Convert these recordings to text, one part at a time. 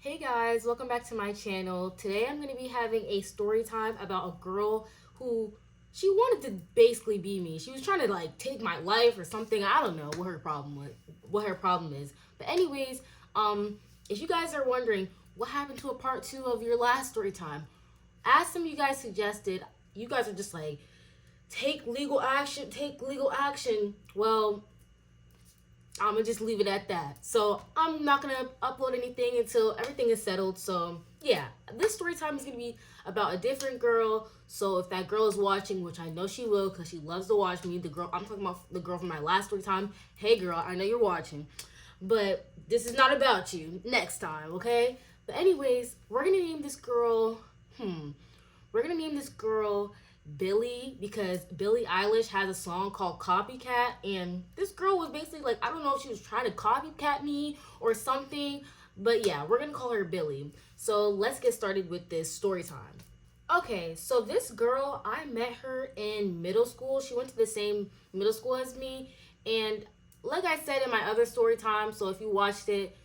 Hey guys, welcome back to my channel. Today I'm going to be having a story time about a girl who she wanted to basically be me. She was trying to like take my life or something. I don't know what her problem is. But anyways, if you guys are wondering what happened to a part 2 of your last story time, as some of you guys suggested, you guys are just like take legal action. Well, I'm gonna just leave it at that. So I'm not gonna upload anything until everything is settled. So yeah, this story time is gonna be about a different girl. So if that girl is watching, which I know she will, because she loves to watch me, the girl I'm talking about, the girl from my last story time. Hey girl, I know you're watching, but this is not about you. Next time, okay? But anyways, we're gonna name this girl. We're gonna name this girl Billie because Billie Eilish has a song called Copycat, and this girl was basically like, I don't know if she was trying to copycat me or something, but yeah, we're gonna call her Billie. So let's get started with this story time. Okay, so this girl, I met her in middle school. She went to the same middle school as me, and like I said in my other story time, so if you watched it,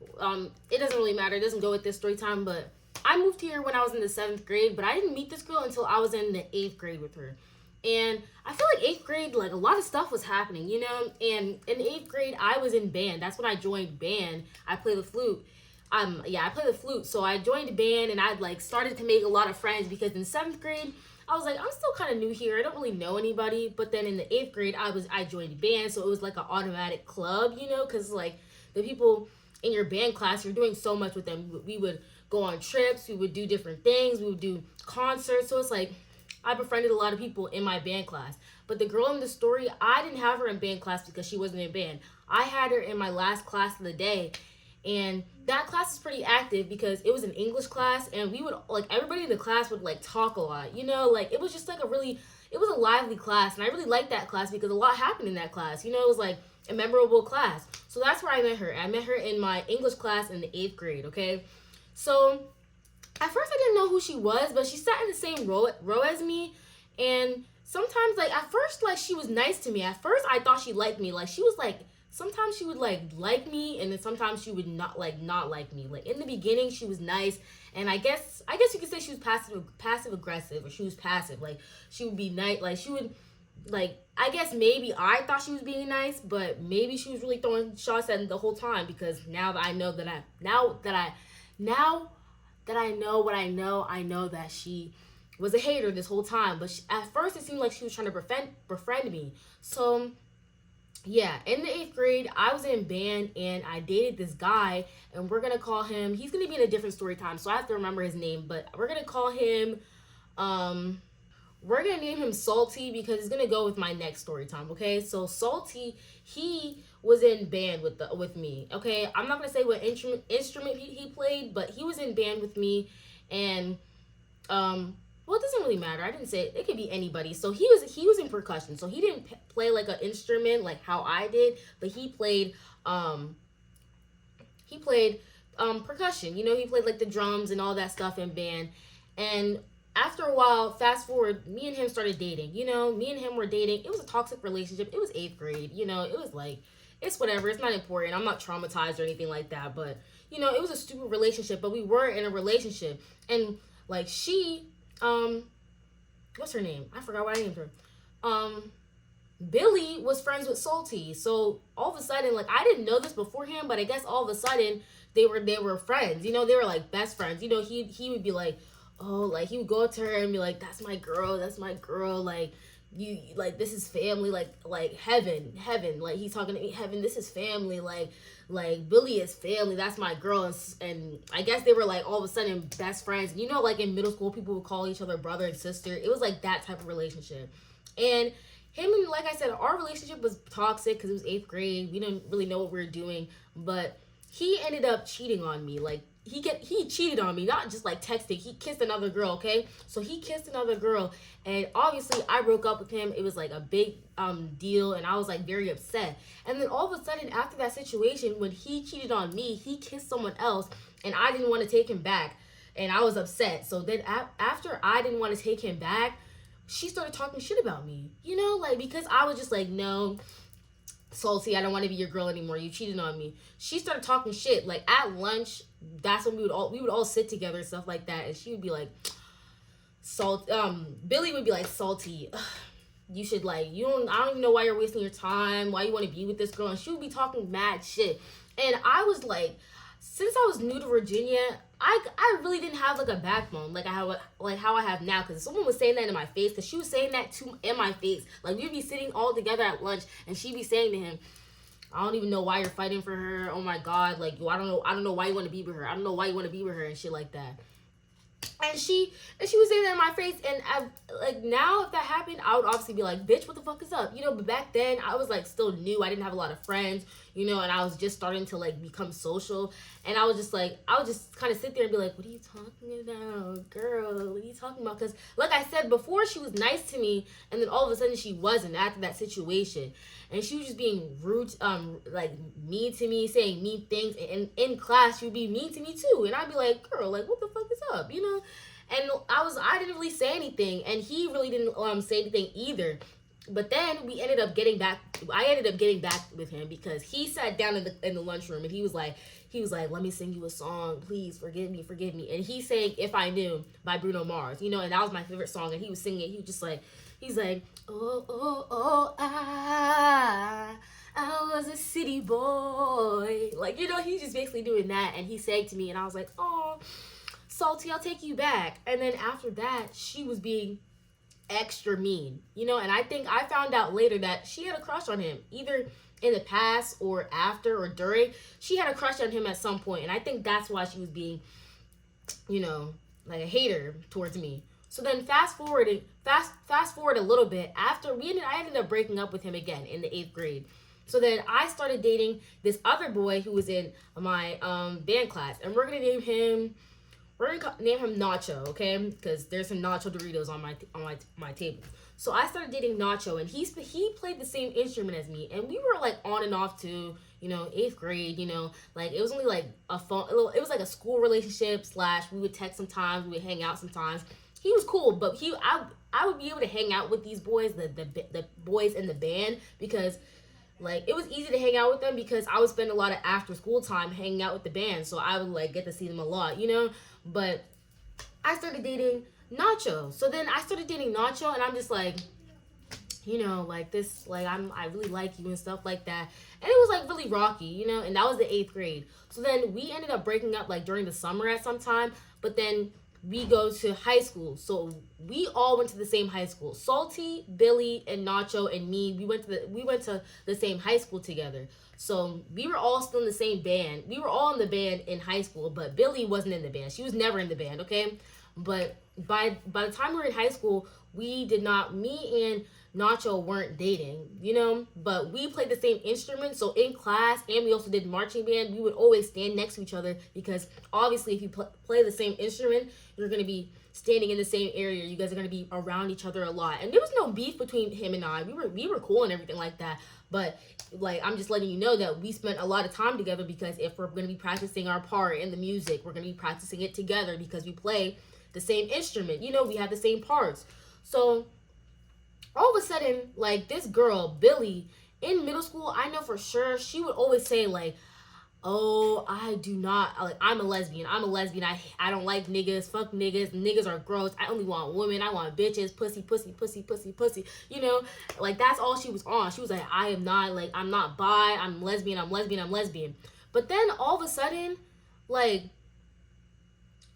it doesn't really matter. It doesn't go with this story time, but I moved here when I was in the 7th grade, but I didn't meet this girl until I was in the 8th grade with her. And I feel like 8th grade, like a lot of stuff was happening, you know? And in 8th grade, I was in band. That's when I joined band. I play the flute. I play the flute. So I joined band and I like started to make a lot of friends because in 7th grade, I was like, I'm still kind of new here. I don't really know anybody. But then in the 8th grade, I joined band, so it was like an automatic club, you know, because like the people in your band class, you're doing so much with them. We would go on trips, we would do different things, we would do concerts. So it's like I befriended a lot of people in my band class. But the girl in the story, I didn't have her in band class because she wasn't in band. I had her in my last class of the day, and that class is pretty active because it was an English class, and we would like everybody in the class would like talk a lot, you know, like it was just like it was a lively class, and I really liked that class because a lot happened in that class, you know. It was like a memorable class. So that's where I met her. I met her in my English class in the 8th grade. Okay, so at first I didn't know who she was, but she sat in the same row as me, and sometimes like at first like she was nice to me. At first I thought she liked me. Like she was like sometimes she would like me, and then sometimes she would not like me. Like in the beginning she was nice, and I guess you could say she was passive aggressive, or she was passive. Like she would be nice, like she would like I guess maybe I thought she was being nice, but maybe she was really throwing shots at me the whole time because now that I know what I know that she was a hater this whole time. But at first, it seemed like she was trying to befriend me. So yeah, in the 8th grade, I was in band and I dated this guy, and we're gonna call him. He's gonna be in a different story time, so I have to remember his name. But we're gonna call him. Um, we're gonna name him Salty because it's gonna go with my next story time. Okay, so Salty, he was in band with me. Okay, I'm not gonna say what instrument he played, but he was in band with me, and well, it doesn't really matter. I didn't say it could be anybody. So he was in percussion, so he didn't play like an instrument like how I did, but he played percussion. You know, he played like the drums and all that stuff in band. And after a while, fast forward, me and him started dating. You know, me and him were dating. It was a toxic relationship. It was 8th grade. You know, it was like, it's whatever. It's not important. I'm not traumatized or anything like that. But, you know, it was a stupid relationship. But we were in a relationship. And, like, what's her name? I forgot what I named her. Um, Billie was friends with Salty. So all of a sudden, like I didn't know this beforehand, but I guess all of a sudden they were friends. You know, they were like best friends. You know, he would be like, oh, like he would go up to her and be like, that's my girl, like you like this is family, like heaven, like he's talking to me, heaven, this is family, like Billie is family, that's my girl. And I guess they were like all of a sudden best friends. You know, like in middle school people would call each other brother and sister. It was like that type of relationship. And him and, like I said, our relationship was toxic because it was 8th grade. We didn't really know what we were doing, but he ended up cheating on me. Like he cheated on me, not just like texting. He kissed another girl. Okay, so he kissed another girl, and obviously I broke up with him. It was like a big deal, and I was like very upset. And then all of a sudden, after that situation, when he cheated on me, he kissed someone else, and I didn't want to take him back, and I was upset. So then after I didn't want to take him back, she started talking shit about me, you know, like because I was just like, no, Salty, I don't want to be your girl anymore. You cheated on me. She started talking shit. Like at lunch, that's when we would all sit together and stuff like that. And she would be like, Billy would be like, Salty, you should like, I don't even know why you're wasting your time. Why you want to be with this girl? And she would be talking mad shit. And I was like, since I was new to Virginia, I really didn't have like a backbone like how I have now, because someone was saying that in my face, because she was saying that in my face. Like we'd be sitting all together at lunch and she'd be saying to him, I don't even know why you're fighting for her. Oh my god, like I don't know why you want to be with her. I don't know why you want to be with her and shit like that. And she was saying that in my face, and like now if that happened, I would obviously be like, bitch, what the fuck is up? But back then I was like still new. I didn't have a lot of friends, and I was just starting to like become social, and I would just kind of sit there and be like, what are you talking about, girl? What are you talking about? Because like I said before, she was nice to me, and then all of a sudden she wasn't after that situation. And she was just being rude, like mean to me, saying mean things. And in class, she would be mean to me too. And I'd be like, girl, like what the fuck is up, And I didn't really say anything, and he really didn't say anything either. But then I ended up getting back with him, because he sat down in the lunchroom, and he was like, let me sing you a song, please forgive me. And he sang "If I Knew" by Bruno Mars, and that was my favorite song. And he was singing it. He was just like, he's like, oh, oh, oh, I was a city boy. Like, he's just basically doing that. And he sang to me, and I was like, oh, Salty, I'll take you back. And then after that, she was being extra mean, and I think I found out later that she had a crush on him, either in the past or after or during. She had a crush on him at some point, and I think that's why she was being, like a hater towards me. So then fast forward a little bit, after I ended up breaking up with him again in the 8th grade. So then I started dating this other boy who was in my band class, and we're gonna name him Nacho, okay? Because there's some Nacho Doritos on my table. So I started dating Nacho, and he played the same instrument as me, and we were like on and off to 8th grade. Like it was only like it was like a school relationship / we would text sometimes, we would hang out sometimes. He was cool, but I would be able to hang out with these boys, the boys in the band, because like it was easy to hang out with them because I would spend a lot of after school time hanging out with the band, so I would like get to see them a lot, But I started dating Nacho. So then I started dating Nacho, and I'm just like, like this, like I really like you and stuff like that. And it was like really rocky, and that was the 8th grade. So then we ended up breaking up like during the summer at some time, but then we go to high school. So we all went to the same high school. Salty, Billy, and Nacho and me, we went to the same high school together. So we were all still in the same band. We were all in the band in high school, but Billy wasn't in the band. She was never in the band, okay? But by the time we were in high school, me and Nacho weren't dating, but we played the same instrument. So in class, and we also did marching band, we would always stand next to each other, because obviously if you play the same instrument, you're going to be standing in the same area. You guys are going to be around each other a lot. And there was no beef between him and I. We were cool and everything like that. But like, I'm just letting you know that we spent a lot of time together, because if we're going to be practicing our part in the music, we're going to be practicing it together, because we play the same instrument. We have the same parts. So all of a sudden, like this girl, Billy, in middle school, I know for sure, she would always say like, oh, I do not, like, I'm a lesbian. I don't like niggas. Fuck niggas. Niggas are gross. I only want women. I want bitches. Pussy, pussy, pussy, pussy, pussy. Like that's all she was on. She was like, I'm not bi. I'm lesbian. But then all of a sudden, like,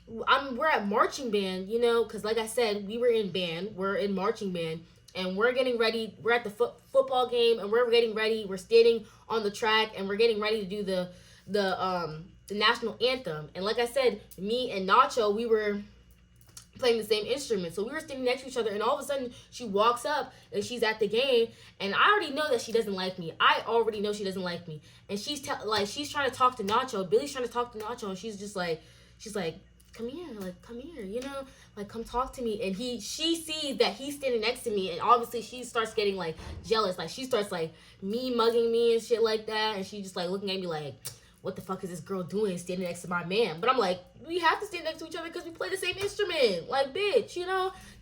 we're at marching band, because like I said, we were in band. We're in marching band. And we're getting ready. We're at the football game, and we're getting ready. We're standing on the track, and we're getting ready to do the national anthem. And like I said, me and Nacho, we were playing the same instrument. So we were standing next to each other, and all of a sudden she walks up, and she's at the game, and I already know that she doesn't like me. And she's trying to talk to Nacho. Billy's trying to talk to Nacho, and she's like, come here, like come talk to me. And she sees that he's standing next to me, and obviously she starts getting like jealous. Like she starts like me mugging me and shit like that, and she just like looking at me like, what the fuck is this girl doing standing next to my man? But I'm like, we have to stand next to each other because we play the same instrument. Like, bitch,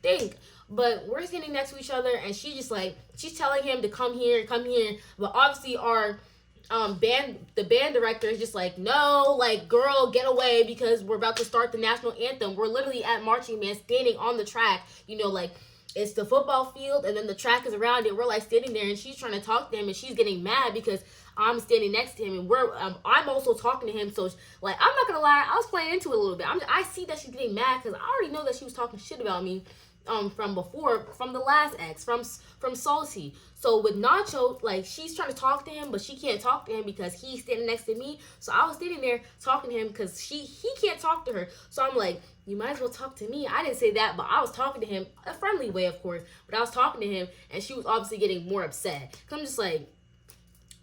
think. But we're standing next to each other, and she just like, she's telling him to come here. But obviously our the band director is just like, no, like, girl, get away, because we're about to start the national anthem. We're literally at marching band, standing on the track, like, it's the football field and then the track is around it. We're like standing there, and she's trying to talk to him, and she's getting mad because I'm standing next to him, and I'm also talking to him. So like, I'm not gonna lie, I was playing into it a little bit. I see that she's getting mad because I already know that she was talking shit about me from before, from the last ex, from Salty. So with Nacho, like, she's trying to talk to him, but she can't talk to him because he's standing next to me. So I was standing there talking to him because he can't talk to her. So I'm like, you might as well talk to me. I didn't say that, but I was talking to him, a friendly way, of course, but I was talking to him, and she was obviously getting more upset. Cause I'm just like,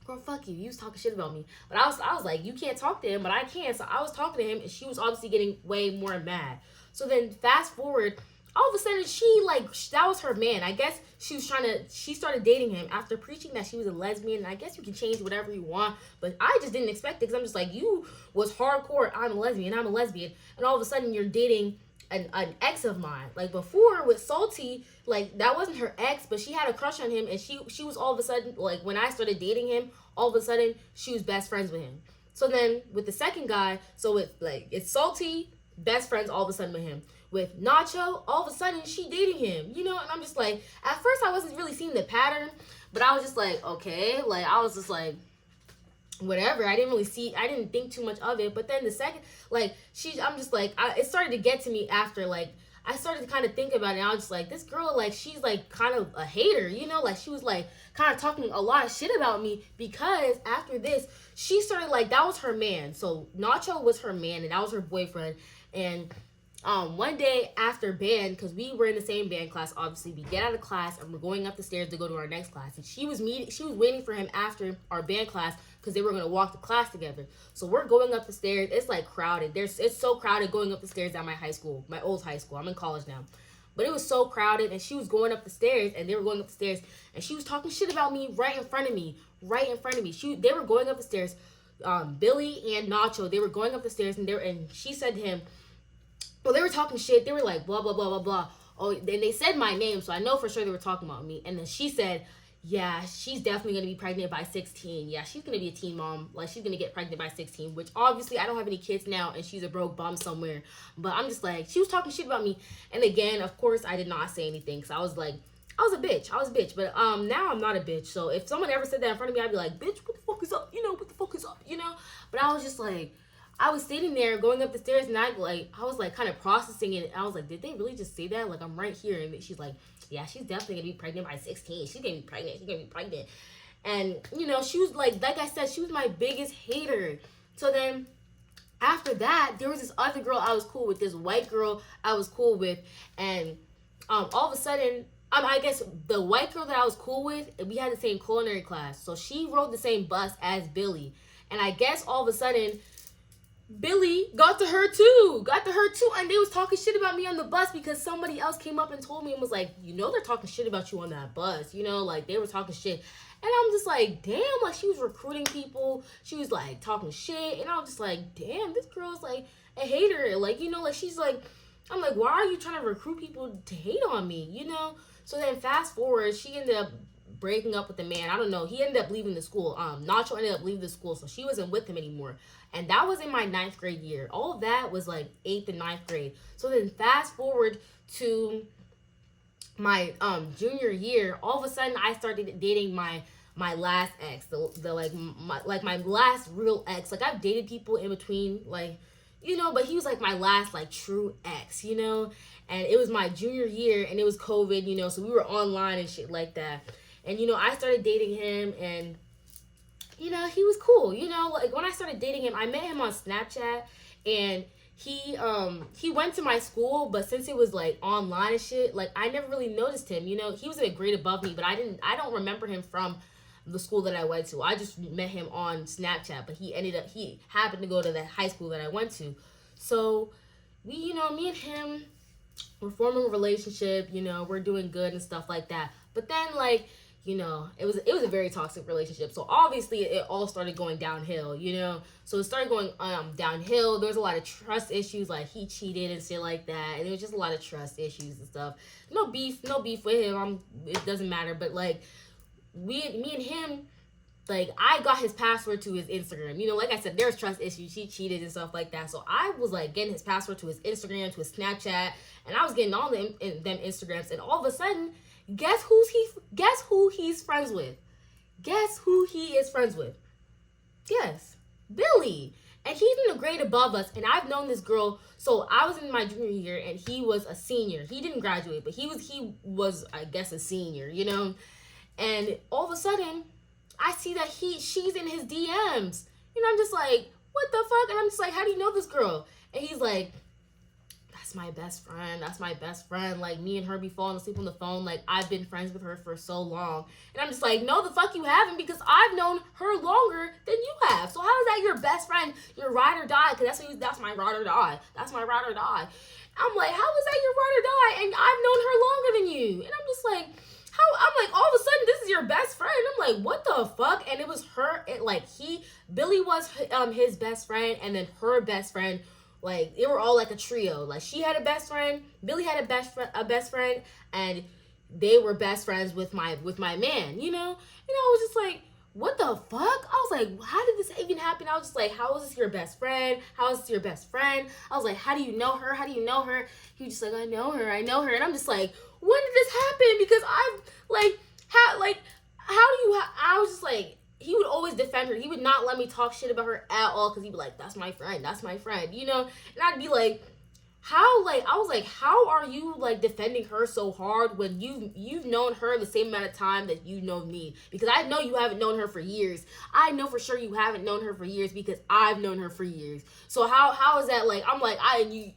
girl, fuck you. You was talking shit about me. But I was like, you can't talk to him, but I can. So I was talking to him, and she was obviously getting way more mad. So then fast forward, all of a sudden, that was her man. I guess she started dating him after preaching that she was a lesbian. And I guess you can change whatever you want, but I just didn't expect it, because I'm just like, you was hardcore, I'm a lesbian. And all of a sudden you're dating an ex of mine. Like, before with Salty, like, that wasn't her ex, but she had a crush on him, and she was all of a sudden, like, when I started dating him, all of a sudden she was best friends with him. So then with the second guy, so it's Salty, best friends all of a sudden with him. With Nacho, all of a sudden she dating him, and I'm just like, at first I wasn't really seeing the pattern, but I was just like, okay, like, I was just like, whatever. I didn't think too much of it. But then the second, like, I'm just like, it started to get to me after, like, I started to kind of think about it, and I was just like, this girl, like, she's like kind of a hater, like, she was like kind of talking a lot of shit about me, because after this she started, like, that was her man. So Nacho was her man, and that was her boyfriend. And one day after band, because we were in the same band class, obviously, we get out of class and we're going up the stairs to go to our next class. And she was waiting for him after our band class, because they were going to walk to class together. So we're going up the stairs. It's like crowded. It's so crowded going up the stairs at my high school, my old high school. I'm in college now. But it was so crowded, and she was going up the stairs, and they were going up the stairs, and she was talking shit about me right in front of me. They were going up the stairs. Billy and Nacho, they were going up the stairs, and she said to him, well, they were talking shit. They were like, blah, blah, blah, blah, blah. Oh, and they said my name, so I know for sure they were talking about me. And then she said, yeah, she's definitely going to be pregnant by 16. Yeah, she's going to be a teen mom. Like, she's going to get pregnant by 16, which obviously I don't have any kids now, and she's a broke bum somewhere. But I'm just like, she was talking shit about me. And again, of course, I did not say anything, because I was like, I was a bitch. But now I'm not a bitch. So if someone ever said that in front of me, I'd be like, bitch, what the fuck is up? What the fuck is up? But I was just like, I was sitting there going up the stairs, and I was like kind of processing it. I was like, did they really just say that? Like, I'm right here. And she's like, yeah, she's definitely gonna be pregnant by 16. She's gonna be pregnant. And she was like I said, she was my biggest hater. So then after that, there was this other girl I was cool with, this white girl I was cool with, and all of a sudden, I guess the white girl that I was cool with, we had the same culinary class, so she rode the same bus as Billy. And I guess all of a sudden, Billy got to her too, and they was talking shit about me on the bus, because somebody else came up and told me and was like, they're talking shit about you on that bus, like, they were talking shit. And I'm just like, damn, like, she was recruiting people, she was like talking shit, and I was just like, damn, this girl's like a hater, like, like, she's like, I'm like, why are you trying to recruit people to hate on me, So then fast forward, she ended up breaking up with the man. I don't know, he ended up leaving the school. Nacho ended up leaving the school, so she wasn't with him anymore. And that was in my 9th grade year. All of that was like 8th and 9th grade. So then fast forward to my junior year, all of a sudden I started dating my last ex, my last real ex. Like, I've dated people in between, like, but he was like my last like true ex, and it was my junior year, and it was COVID, so we were online and shit like that. And I started dating him, and he was cool. Like, when I started dating him, I met him on Snapchat, and he went to my school, but since it was like online and shit, like, I never really noticed him. He was a grade above me, but I don't remember him from the school that I went to. I just met him on Snapchat, but he happened to go to the high school that I went to. So we, me and him, we're forming a relationship, we're doing good and stuff like that. But then, like, it was a very toxic relationship. So obviously it all started going downhill, So it started going downhill. There was a lot of trust issues, like he cheated and shit like that, and it was just a lot of trust issues and stuff. No beef with him. It doesn't matter, but like me and him, like I got his password to his Instagram. Like I said, there's trust issues. He cheated and stuff like that. So I was like getting his password to his Instagram, to his Snapchat, and I was getting all them Instagrams. And all of a sudden, guess who he's friends with? Guess who he is friends with? Yes, Billy. And he's in a grade above us. And I've known this girl. So I was in my junior year, and he was a senior. He didn't graduate, but he was I guess a senior. And all of a sudden, I see that she's in his DMs. I'm just like, what the fuck? And I'm just like, how do you know this girl? And he's like, that's my best friend. Like, me and her be falling asleep on the phone. Like, I've been friends with her for so long. And I'm just like, no, the fuck you haven't, because I've known her longer than you have. So how is that your best friend, your ride or die? Because that's my ride or die. That's my ride or die. I'm like, how is that your ride or die? And I've known her longer than you. And I'm just like, I'm like, all of a sudden, this is your best friend. I'm like, what the fuck? And it was her. Billy was his best friend, and then her best friend. Like, they were all like a trio. Like, she had a best friend, Billy had a best friend, and they were best friends with my man. And I was just like, what the fuck? I was like, how did this even happen? I was just like, how is this your best friend? How is this your best friend? I was like, how do you know her? He was just like, I know her. And I'm just like, when did this happen? Because I was just like, he would always defend her. He would not let me talk shit about her at all, because he'd be like, that's my friend. And I'd be like, how are you like defending her so hard when you've known her the same amount of time that you know me? Because I know you haven't known her for years. I know for sure you haven't known her for years, because I've known her for years. So how is that? Like, I'm like,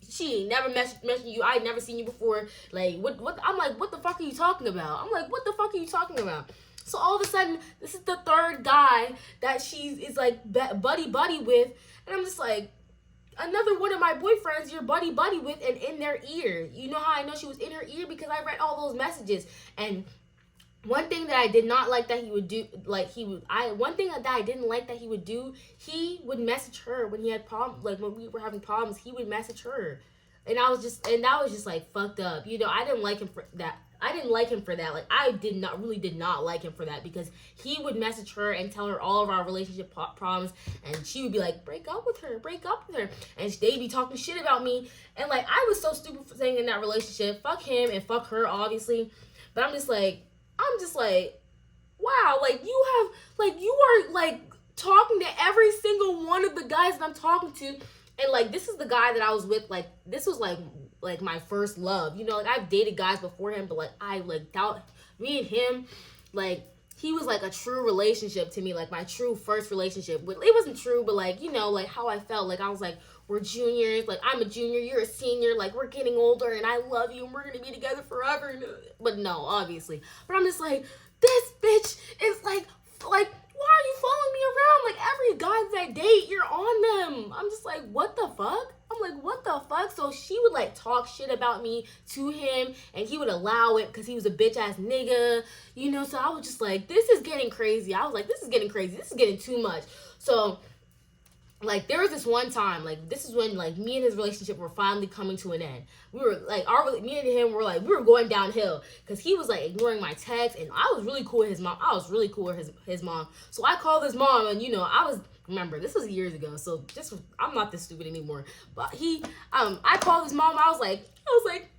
she ain't never mentioned you. I never seen you before. Like, what? I'm like, what the fuck are you talking about? So all of a sudden, this is the third guy that she is like buddy with, and I'm just like, another one of my boyfriends you're buddy with and in their ear. You know how I know she was in her ear? Because I read all those messages. And one thing that I did not like that he would do, he would message her when he had problems, like when we were having problems, he would message her. And that was just like fucked up. I didn't like him for that. Like, I did not like him for that, because he would message her and tell her all of our relationship problems, and she would be like, break up with her, and they'd be talking shit about me. And like, I was so stupid for saying in that relationship, fuck him and fuck her, obviously. But I'm just like, wow, like, you are like talking to every single one of the guys that I'm talking to. And like, this is the guy that I was with. Like, this was like my first love. Like, I've dated guys before him, but like, I like doubt me and him. Like, he was like a true relationship to me, like my true first relationship. It wasn't true, but like, like how I felt. Like, I was like, we're juniors. Like, I'm a junior, you're a senior. Like, we're getting older, and I love you, and we're gonna be together forever. But no, obviously. But I'm just like, this bitch is like. Why are you following me around? Like, every guy that I date, you're on them. I'm just like, what the fuck? So she would like talk shit about me to him, and he would allow it because he was a bitch ass nigga, So I was just like, this is getting crazy. This is getting too much. So like, there was this one time, like, this is when like me and his relationship were finally coming to an end. We were like, me and him were like, we were going downhill, because he was like ignoring my texts, and I was really cool with his mom. His mom. So I called his mom, and remember, this was years ago, so I'm not this stupid anymore. But I called his mom. I was like,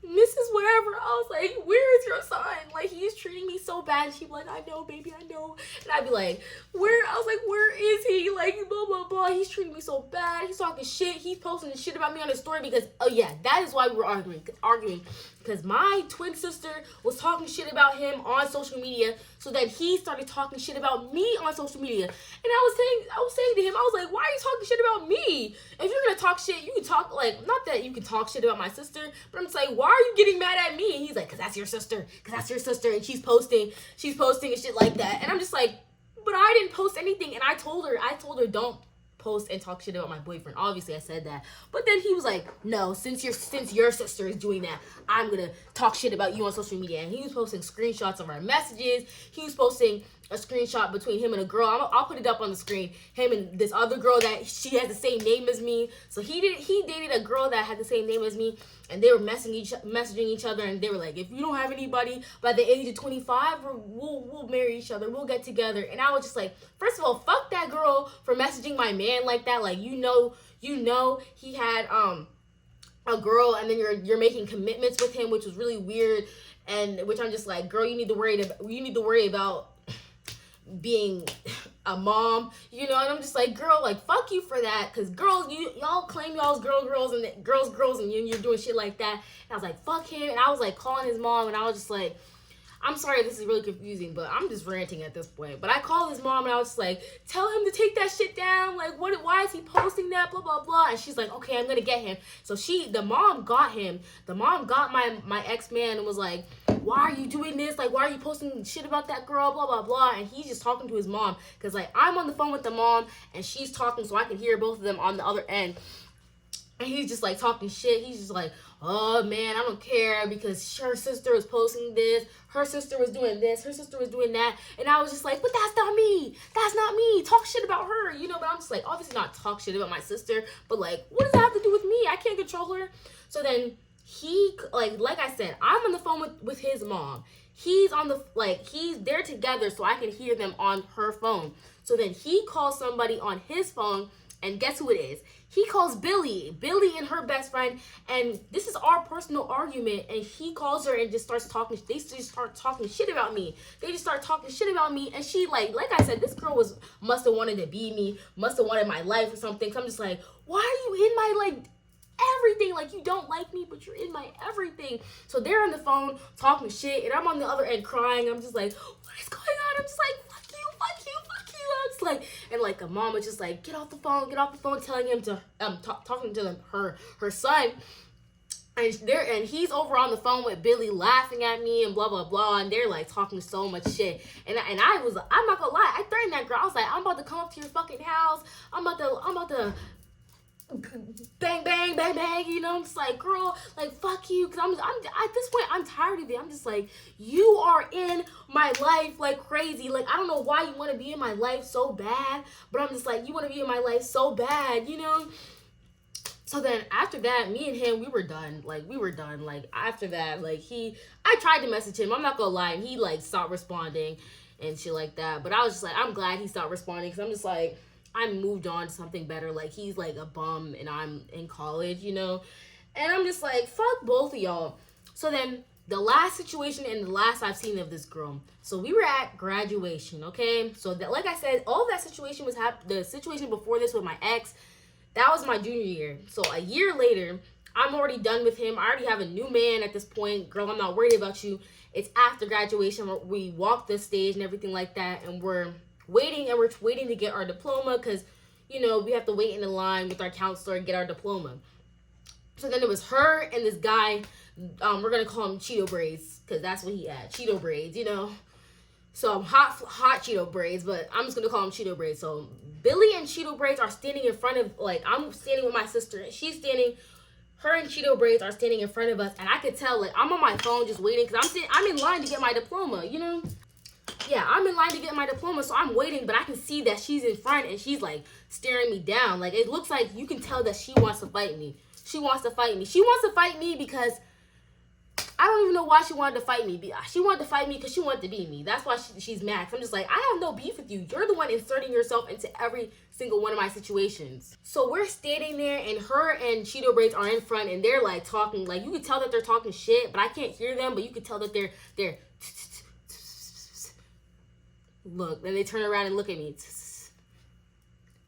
Mrs. Whatever. I was like, where is your son? Like, he's treating me so bad. She'd be like, I know, baby, I know. And I'd be like, where is he? Like, blah, blah, blah. He's treating me so bad. He's talking shit. He's posting shit about me on his story, because, oh yeah, that is why we were arguing. Because my twin sister was talking shit about him on social media, so that he started talking shit about me on social media. And I was saying to him, I was like, why are you talking shit about me? If you're gonna talk shit, you can talk, like, not that you can talk shit about my sister, but I'm just like, why are you getting mad at me? And he's like, because that's your sister, and she's posting and shit like that. And I'm just like, but I didn't post anything. And I told her, don't post and talk shit about my boyfriend. Obviously, I said that. But then he was like, no, since your sister is doing that, I'm gonna talk shit about you on social media. And he was posting screenshots of our messages. He was posting a screenshot between him and a girl. I'll put it up on the screen. Him and this other girl that she has the same name as me. So he dated a girl that had the same name as me, and they were messaging each other, and they were like, if you don't have anybody by the age of 25, we'll marry each other. We'll get together. And I was just like, first of all, fuck that girl for messaging my man like that. Like, you know he had a girl, and then you're making commitments with him, which was really weird, and which I'm just like, girl, you need to worry about being a mom, and I'm just like, girl, like, fuck you for that, because girls, y'all claim y'all's girls and girls, and you're doing shit like that. And I was like, fuck him. And I was like calling his mom, and I was just like, I'm sorry, this is really confusing, but I'm just ranting at this point. But I called his mom, and I was just like, tell him to take that shit down. Like, why is he posting that? Blah, blah, blah. And she's like, okay, I'm gonna get him. So the mom got him. The mom got my ex-man and was like, why are you doing this? Like, why are you posting shit about that girl? Blah, blah, blah. And he's just talking to his mom. Because, like, I'm on the phone with the mom, and she's talking, so I can hear both of them on the other end. And he's just, like, talking shit. He's just like, oh, man, I don't care because her sister was posting this. Her sister was doing this. Her sister was doing that. And I was just like, but that's not me. That's not me. Talk shit about her, But I'm just like, obviously not talk shit about my sister. But, like, what does that have to do with me? I can't control her. So then he, like I said, I'm on the phone with his mom. He's they're together so I can hear them on her phone. So then he calls somebody on his phone, and guess who it is? He calls Billy and her best friend, and this is our personal argument, and he calls her and just starts talking. They just start talking shit about me. And she, like I said, this girl must have wanted to be me, must have wanted my life or something. So I'm just like, why are you in my, like, everything? Like, you don't like me, but you're in my everything. So they're on the phone talking shit, and I'm on the other end crying. I'm just like, what is going on? I'm just like, fuck you. I'm just like, and like the mom was just like, get off the phone, telling him to talking to them, her son. And he's over on the phone with Billy laughing at me and blah, blah, blah. And they're like talking so much shit. And I'm not gonna lie, I threatened that girl. I was like, I'm about to come up to your fucking house. I'm about to bang, bang, bang, bang, I'm just like, girl, like, fuck you, because I'm at this point, I'm tired of it. I'm just like, you are in my life like crazy. Like, I don't know why you want to be in my life so bad, but I'm just like, you want to be in my life so bad, So then after that, me and him, we were done. Like, after that, like, I tried to message him, I'm not gonna lie, and he, like, stopped responding and shit like that. But I was just like, I'm glad he stopped responding, because I'm just like, I moved on to something better. Like, he's like a bum and I'm in college, And I'm just like, fuck both of y'all. So then the last situation and the last I've seen of this girl. So we were at graduation, okay? So that, like I said, all of that situation was the situation before this with my ex. That was my junior year. So a year later, I'm already done with him. I already have a new man at this point. Girl, I'm not worried about you. It's after graduation. We walk the stage and everything like that, and we're waiting to get our diploma, because we have to wait in the line with our counselor and get our diploma. So then it was her and this guy, we're gonna call him Cheeto Braids, because that's what he had, Cheeto Braids, So hot Cheeto Braids, but I'm just gonna call him Cheeto Braids. So Billy and Cheeto Braids are standing in front of, like, I'm standing with my sister, and her and Cheeto Braids are standing in front of us, and I could tell, like, I'm on my phone just waiting, because I'm in line to get my diploma, Yeah, I'm in line to get my diploma, so I'm waiting, but I can see that she's in front, and she's, like, staring me down. Like, it looks like you can tell that she wants to fight me. She wants to fight me because I don't even know why she wanted to fight me. She wanted to fight me because she wanted to be me. That's why she's mad. I'm just like, I have no beef with you. You're the one inserting yourself into every single one of my situations. So we're standing there, and her and Cheeto Braids are in front, and they're, like, talking. Like, you can tell that they're talking shit, but I can't hear them, but you can tell that they're look, then they turn around and look at me.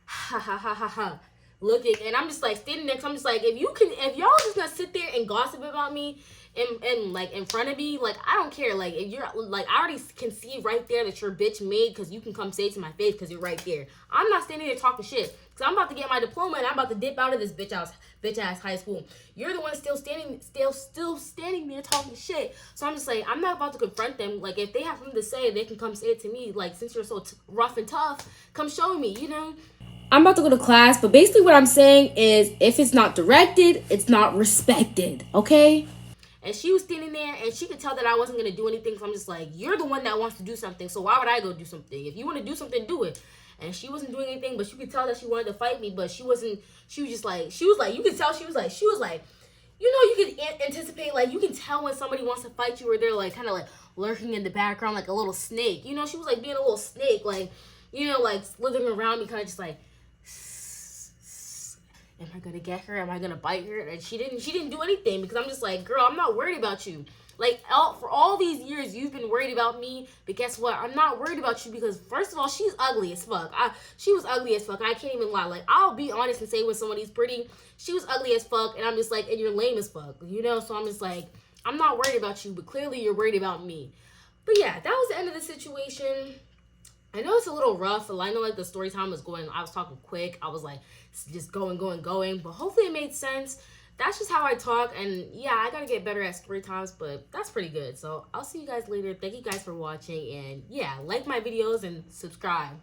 Ha ha ha ha ha. Looking, and I'm just like standing there, 'cause I'm just like, if y'all just gonna sit there and gossip about me and like in front of me, like, I don't care. Like, if you're like, I already can see right there that you're bitch made, because you can come say it to my face because you're right there. I'm not standing there talking shit, because I'm about to get my diploma and I'm about to dip out of this bitch ass high school. You're the one still standing there talking shit. So I'm just like, I'm not about to confront them. Like, if they have something to say, they can come say it to me. Like, since you're so rough and tough, come show me, I'm about to go to class, but basically what I'm saying is if it's not directed, it's not respected, okay? And she was standing there, and she could tell that I wasn't going to do anything, so I'm just like, you're the one that wants to do something, so why would I go do something? If you want to do something, do it. And she wasn't doing anything, but you could tell that she wanted to fight me, but she was just like, you could tell she was like, you know, you can anticipate, like, you can tell when somebody wants to fight you, or they're, like, kind of, like, lurking in the background like a little snake. You know, she was, like, being a little snake, like, you know, like, slithering around me, kind of just, like, am I gonna get her? Am I gonna bite her? And she didn't do anything, because I'm just like, girl, I'm not worried about you. Like, for all these years, you've been worried about me, but guess what? I'm not worried about you, because first of all, she's ugly as fuck. She was ugly as fuck. I can't even lie. Like, I'll be honest and say when somebody's pretty, she was ugly as fuck, and I'm just like, and you're lame as fuck, you know? So I'm just like, I'm not worried about you, but clearly you're worried about me. But yeah, that was the end of the situation. I know it's a little rough. I know, like, the story time was going, I was talking quick. I was like, just going, but hopefully it made sense. That's just how I talk, and yeah, I gotta get better at story times, but that's pretty good. So I'll see you guys later. Thank you guys for watching, and yeah, like my videos and subscribe.